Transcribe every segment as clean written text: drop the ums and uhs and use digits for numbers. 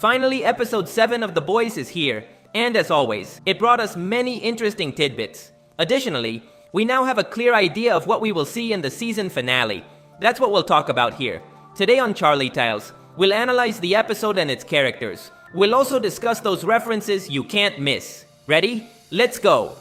Finally, episode 7 of The Boys is here, and as always, it brought us many interesting tidbits. Additionally, we now have a clear idea of what we will see in the season finale. That's what we'll talk about here. Today on Charlietales, we'll analyze the episode and its characters. We'll also discuss those references you can't miss. Ready? Let's go!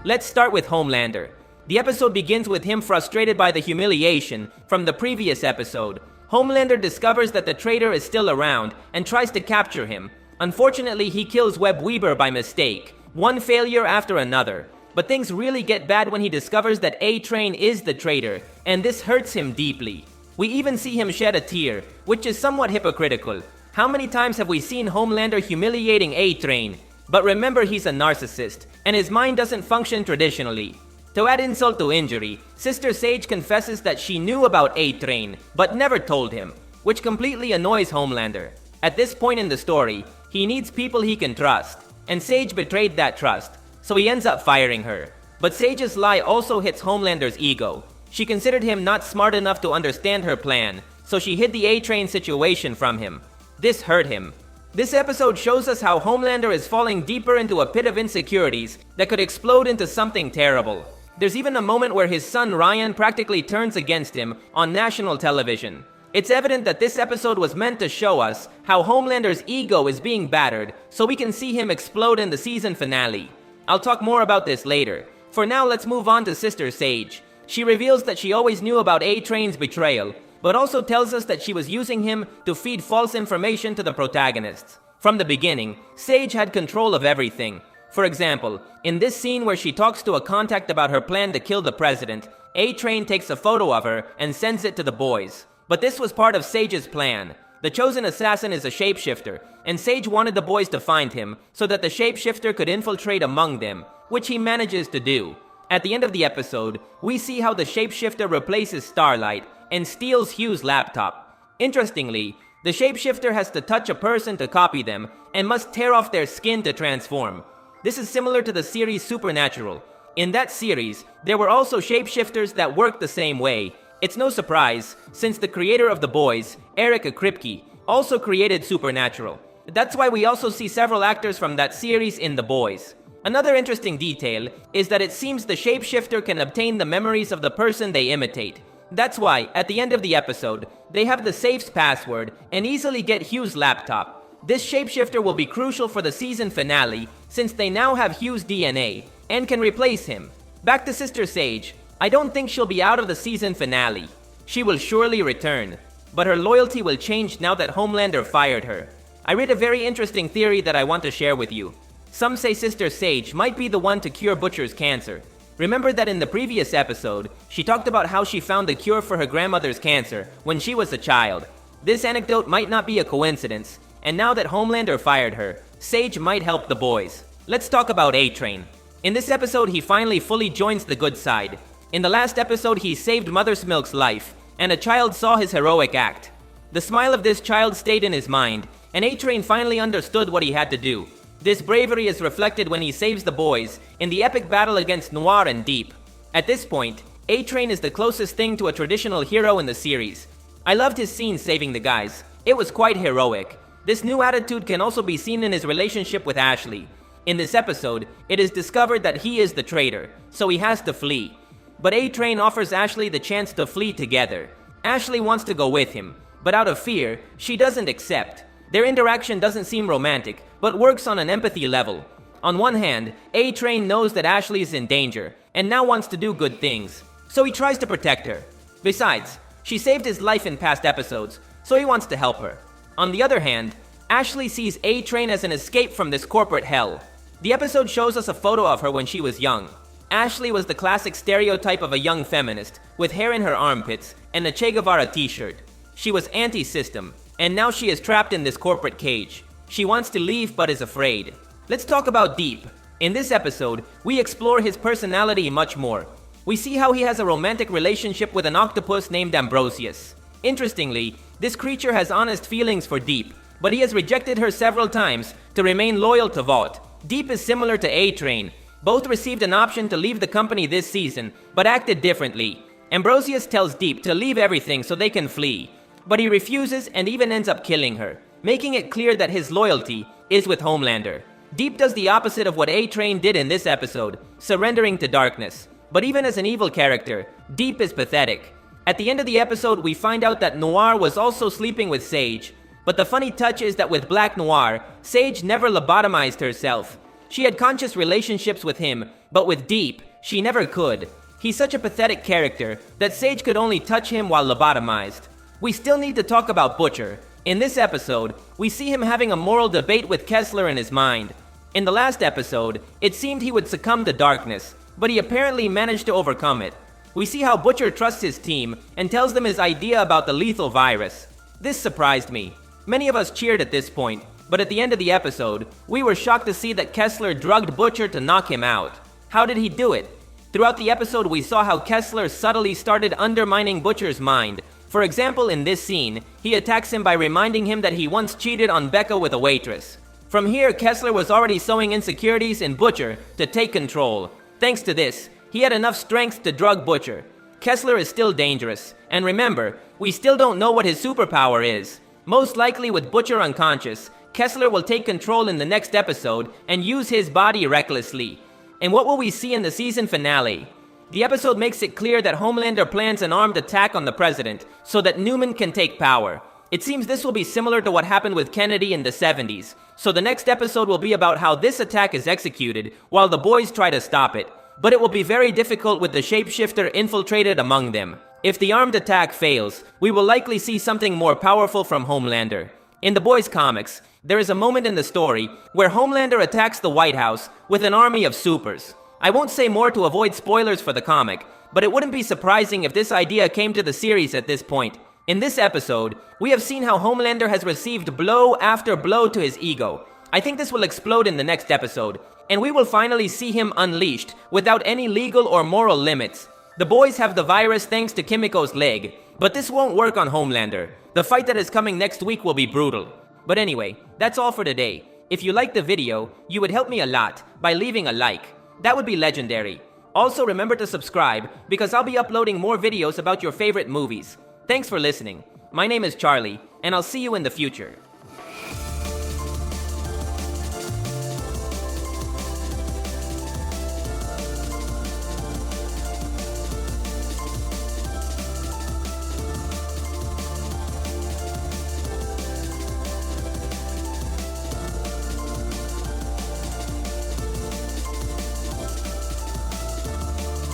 Let's start with Homelander. The episode begins with him frustrated by the humiliation from the previous episode. Homelander discovers that the traitor is still around and tries to capture him. Unfortunately, he kills Web Weaver by mistake, one failure after another. But things really get bad when he discovers that A-Train is the traitor, and this hurts him deeply. We even see him shed a tear, which is somewhat hypocritical. How many times have we seen Homelander humiliating A-Train? But remember, he's a narcissist, and his mind doesn't function traditionally. To add insult to injury, Sister Sage confesses that she knew about A-Train, but never told him, which completely annoys Homelander. At this point in the story, he needs people he can trust, and Sage betrayed that trust, so he ends up firing her. But Sage's lie also hits Homelander's ego. She considered him not smart enough to understand her plan, so she hid the A-Train situation from him. This hurt him. This episode shows us how Homelander is falling deeper into a pit of insecurities that could explode into something terrible. There's even a moment where his son Ryan practically turns against him on national television. It's evident that this episode was meant to show us how Homelander's ego is being battered so we can see him explode in the season finale. I'll talk more about this later. For now, let's move on to Sister Sage. She reveals that she always knew about A-Train's betrayal, but also tells us that she was using him to feed false information to the protagonists. From the beginning, Sage had control of everything. For example, in this scene where she talks to a contact about her plan to kill the president, A-Train takes a photo of her and sends it to the boys. But this was part of Sage's plan. The chosen assassin is a shapeshifter, and Sage wanted the boys to find him so that the shapeshifter could infiltrate among them, which he manages to do. At the end of the episode, we see how the shapeshifter replaces Starlight and steals Hugh's laptop. Interestingly, the shapeshifter has to touch a person to copy them and must tear off their skin to transform. This is similar to the series Supernatural. In that series, there were also shapeshifters that worked the same way. It's no surprise, since the creator of The Boys, Eric Kripke, also created Supernatural. That's why we also see several actors from that series in The Boys. Another interesting detail is that it seems the shapeshifter can obtain the memories of the person they imitate. That's why, at the end of the episode, they have the safe's password and easily get Hugh's laptop. This shapeshifter will be crucial for the season finale, since they now have Hugh's DNA, and can replace him. Back to Sister Sage, I don't think she'll be out of the season finale. She will surely return, but her loyalty will change now that Homelander fired her. I read a very interesting theory that I want to share with you. Some say Sister Sage might be the one to cure Butcher's cancer. Remember that in the previous episode, she talked about how she found the cure for her grandmother's cancer when she was a child. This anecdote might not be a coincidence, and now that Homelander fired her, Sage might help the boys. Let's talk about A-Train. In this episode, he finally fully joins the good side. In the last episode, he saved Mother's Milk's life, and a child saw his heroic act. The smile of this child stayed in his mind, and A-Train finally understood what he had to do. This bravery is reflected when he saves the boys in the epic battle against Noir and Deep. At this point, A-Train is the closest thing to a traditional hero in the series. I loved his scene saving the guys. It was quite heroic. This new attitude can also be seen in his relationship with Ashley. In this episode, it is discovered that he is the traitor, so he has to flee. But A-Train offers Ashley the chance to flee together. Ashley wants to go with him, but out of fear, she doesn't accept. Their interaction doesn't seem romantic, but works on an empathy level. On one hand, A-Train knows that Ashley is in danger, and now wants to do good things, so he tries to protect her. Besides, she saved his life in past episodes, so he wants to help her. On the other hand, Ashley sees A-Train as an escape from this corporate hell. The episode shows us a photo of her when she was young. Ashley was the classic stereotype of a young feminist, with hair in her armpits and a Che Guevara t-shirt. She was anti-system, and now she is trapped in this corporate cage. She wants to leave but is afraid. Let's talk about Deep. In this episode, we explore his personality much more. We see how he has a romantic relationship with an octopus named Ambrosius. Interestingly, this creature has honest feelings for Deep, but he has rejected her several times to remain loyal to Vought. Deep is similar to A-Train. Both received an option to leave the company this season, but acted differently. Ambrosius tells Deep to leave everything so they can flee, but he refuses and even ends up killing her, making it clear that his loyalty is with Homelander. Deep does the opposite of what A-Train did in this episode, surrendering to darkness. But even as an evil character, Deep is pathetic. At the end of the episode, we find out that Noir was also sleeping with Sage. But the funny touch is that with Black Noir, Sage never lobotomized herself. She had conscious relationships with him, but with Deep, she never could. He's such a pathetic character that Sage could only touch him while lobotomized. We still need to talk about Butcher. In this episode, we see him having a moral debate with Kessler in his mind. In the last episode, it seemed he would succumb to darkness, but he apparently managed to overcome it. We see how Butcher trusts his team and tells them his idea about the lethal virus. This surprised me. Many of us cheered at this point, but at the end of the episode, we were shocked to see that Kessler drugged Butcher to knock him out. How did he do it? Throughout the episode, we saw how Kessler subtly started undermining Butcher's mind. For example, in this scene, he attacks him by reminding him that he once cheated on Becca with a waitress. From here, Kessler was already sowing insecurities in Butcher to take control. Thanks to this, he had enough strength to drug Butcher. Kessler is still dangerous, and remember, we still don't know what his superpower is. Most likely with Butcher unconscious, Kessler will take control in the next episode and use his body recklessly. And what will we see in the season finale? The episode makes it clear that Homelander plans an armed attack on the president so that Newman can take power. It seems this will be similar to what happened with Kennedy in the 70s, so the next episode will be about how this attack is executed while the boys try to stop it. But it will be very difficult with the shapeshifter infiltrated among them. If the armed attack fails, we will likely see something more powerful from Homelander. In the boys' comics, there is a moment in the story where Homelander attacks the White House with an army of supers. I won't say more to avoid spoilers for the comic, but it wouldn't be surprising if this idea came to the series at this point. In this episode, we have seen how Homelander has received blow after blow to his ego. I think this will explode in the next episode, and we will finally see him unleashed without any legal or moral limits. The boys have the virus thanks to Kimiko's leg, but this won't work on Homelander. The fight that is coming next week will be brutal. But anyway, that's all for today. If you liked the video, you would help me a lot by leaving a like. That would be legendary. Also remember to subscribe because I'll be uploading more videos about your favorite movies. Thanks for listening. My name is Charlie, and I'll see you in the future.